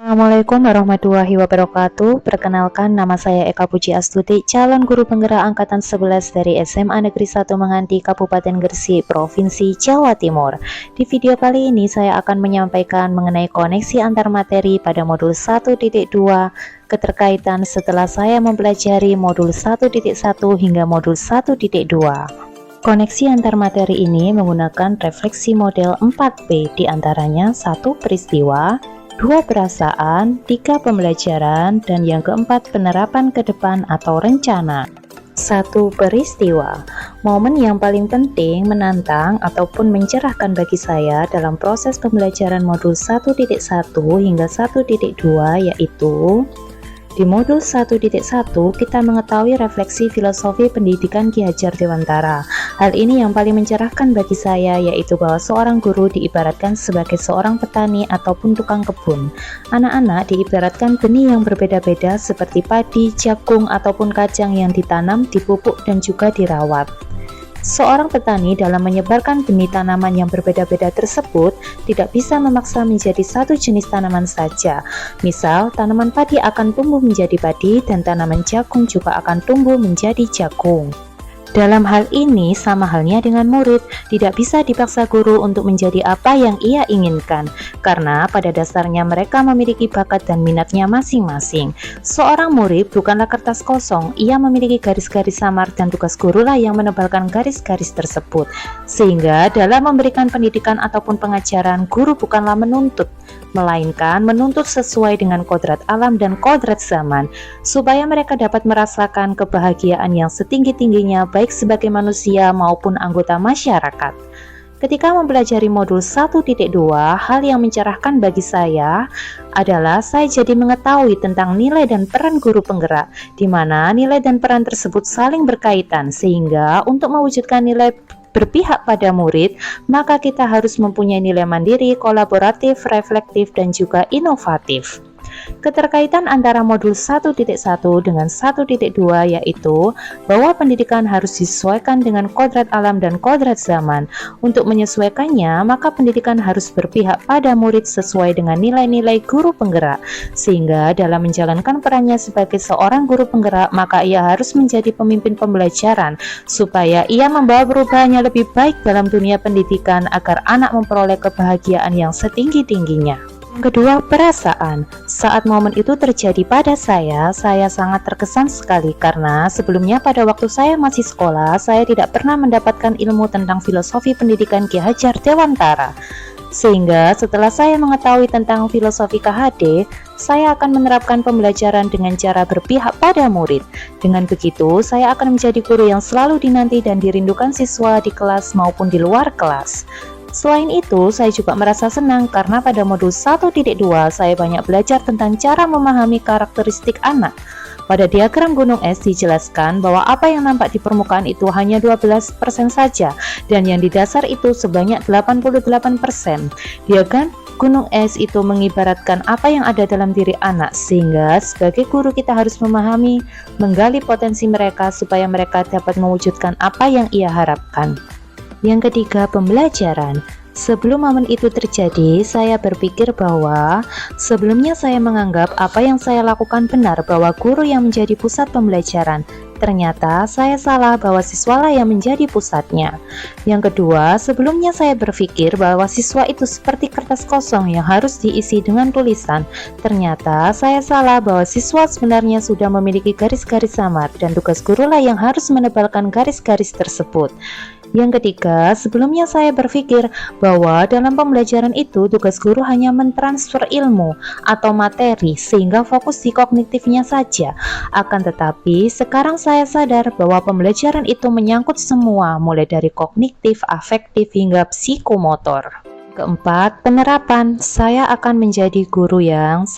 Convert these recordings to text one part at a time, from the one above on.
Assalamualaikum warahmatullahi wabarakatuh. Perkenalkan, nama saya Eka Puji Astuti, calon guru penggerak angkatan 11 dari SMA Negeri 1 Menganti, Kabupaten Gresik, Provinsi Jawa Timur. Di video kali ini saya akan menyampaikan mengenai koneksi antar materi pada modul 1.2, keterkaitan setelah saya mempelajari modul 1.1 hingga modul 1.2. Koneksi antar materi ini menggunakan refleksi model 4P, diantaranya 1 peristiwa, 2 perasaan, 3 pembelajaran, dan yang keempat penerapan ke depan atau rencana. 1 peristiwa, momen yang paling penting, menantang, ataupun mencerahkan bagi saya dalam proses pembelajaran modul 1.1 hingga 1.2 yaitu di modul 1.1 kita mengetahui refleksi filosofi pendidikan Ki Hajar Dewantara. Hal ini yang paling mencerahkan bagi saya, yaitu bahwa seorang guru diibaratkan sebagai seorang petani ataupun tukang kebun. Anak-anak diibaratkan benih yang berbeda-beda seperti padi, jagung, ataupun kacang yang ditanam, dipupuk, dan juga dirawat. Seorang petani dalam menyebarkan benih tanaman yang berbeda-beda tersebut tidak bisa memaksa menjadi satu jenis tanaman saja. Misal, tanaman padi akan tumbuh menjadi padi dan tanaman jagung juga akan tumbuh menjadi jagung. Dalam hal ini sama halnya dengan murid, tidak bisa dipaksa guru untuk menjadi apa yang ia inginkan, karena pada dasarnya mereka memiliki bakat dan minatnya masing-masing. Seorang murid bukanlah kertas kosong, ia memiliki garis-garis samar dan tugas gurulah yang menebalkan garis-garis tersebut. Sehingga dalam memberikan pendidikan ataupun pengajaran, guru bukanlah menuntut, melainkan menuntut sesuai dengan kodrat alam dan kodrat zaman, supaya mereka dapat merasakan kebahagiaan yang setinggi-tingginya baik sebagai manusia maupun anggota masyarakat. Ketika mempelajari modul 1.2, hal yang mencerahkan bagi saya adalah saya jadi mengetahui tentang nilai dan peran guru penggerak, di mana nilai dan peran tersebut saling berkaitan, sehingga untuk mewujudkan nilai berpihak pada murid, maka kita harus mempunyai nilai mandiri, kolaboratif, reflektif, dan juga inovatif. Keterkaitan antara modul 1.1 dengan 1.2 yaitu bahwa pendidikan harus disesuaikan dengan kodrat alam dan kodrat zaman. Untuk menyesuaikannya, maka pendidikan harus berpihak pada murid sesuai dengan nilai-nilai guru penggerak. Sehingga dalam menjalankan perannya sebagai seorang guru penggerak, maka ia harus menjadi pemimpin pembelajaran supaya ia membawa perubahan yang lebih baik dalam dunia pendidikan agar anak memperoleh kebahagiaan yang setinggi-tingginya. Kedua, perasaan. Saat momen itu terjadi pada saya sangat terkesan sekali karena sebelumnya pada waktu saya masih sekolah, saya tidak pernah mendapatkan ilmu tentang filosofi pendidikan Ki Hajar Dewantara. Sehingga setelah saya mengetahui tentang filosofi KHD, saya akan menerapkan pembelajaran dengan cara berpihak pada murid. Dengan begitu, saya akan menjadi guru yang selalu dinanti dan dirindukan siswa di kelas maupun di luar kelas. Selain itu, saya juga merasa senang karena pada modul 1.2 saya banyak belajar tentang cara memahami karakteristik anak. Pada diagram gunung es dijelaskan bahwa apa yang nampak di permukaan itu hanya 12% saja dan yang di dasar itu sebanyak 88%. Diagram gunung es itu mengibaratkan apa yang ada dalam diri anak, sehingga sebagai guru kita harus memahami, menggali potensi mereka supaya mereka dapat mewujudkan apa yang ia harapkan. Yang ketiga, pembelajaran. Sebelum momen itu terjadi, saya berpikir bahwa sebelumnya saya menganggap apa yang saya lakukan benar, bahwa guru yang menjadi pusat pembelajaran. Ternyata saya salah, bahwa siswalah yang menjadi pusatnya. Yang kedua, sebelumnya saya berpikir bahwa siswa itu seperti kertas kosong yang harus diisi dengan tulisan. Ternyata saya salah, bahwa siswa sebenarnya sudah memiliki garis-garis samar dan tugas gurulah yang harus menebalkan garis-garis tersebut. Yang ketiga, sebelumnya saya berpikir bahwa dalam pembelajaran itu tugas guru hanya mentransfer ilmu atau materi sehingga fokus di kognitifnya saja. Akan tetapi, sekarang saya sadar bahwa pembelajaran itu menyangkut semua, mulai dari kognitif, afektif, hingga psikomotor. Keempat, penerapan. Saya akan menjadi guru yang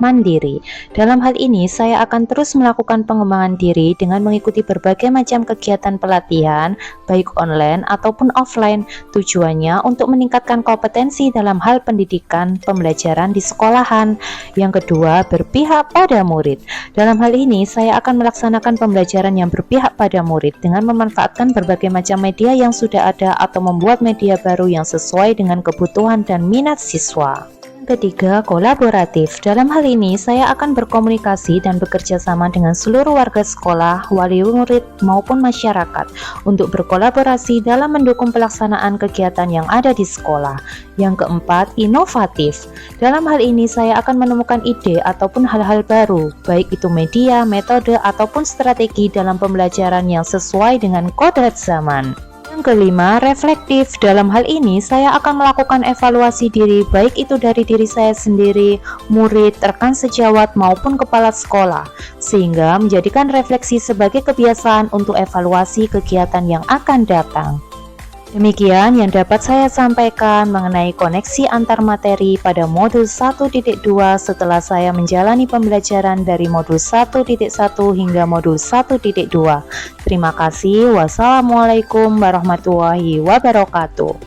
mandiri. Dalam hal ini, saya akan terus melakukan pengembangan diri dengan mengikuti berbagai macam kegiatan pelatihan, baik online ataupun offline. Tujuannya untuk meningkatkan kompetensi dalam hal pendidikan, pembelajaran di sekolahan. Yang kedua, berpihak pada murid. Dalam hal ini, saya akan melaksanakan pembelajaran yang berpihak pada murid dengan memanfaatkan berbagai macam media yang sudah ada atau membuat media baru yang sesuai dengan kebutuhan dan minat siswa. Ketiga, kolaboratif. Dalam hal ini, saya akan berkomunikasi dan bekerja sama dengan seluruh warga sekolah, wali murid, maupun masyarakat untuk berkolaborasi dalam mendukung pelaksanaan kegiatan yang ada di sekolah. Yang keempat, inovatif. Dalam hal ini, saya akan menemukan ide ataupun hal-hal baru, baik itu media, metode, ataupun strategi dalam pembelajaran yang sesuai dengan kodrat zaman. Yang kelima, reflektif. Dalam hal ini, saya akan melakukan evaluasi diri, baik itu dari diri saya sendiri, murid, rekan sejawat, maupun kepala sekolah, sehingga menjadikan refleksi sebagai kebiasaan untuk evaluasi kegiatan yang akan datang. Demikian yang dapat saya sampaikan mengenai koneksi antar materi pada modul 1.2 setelah saya menjalani pembelajaran dari modul 1.1 hingga modul 1.2. Terima kasih. Wassalamualaikum warahmatullahi wabarakatuh.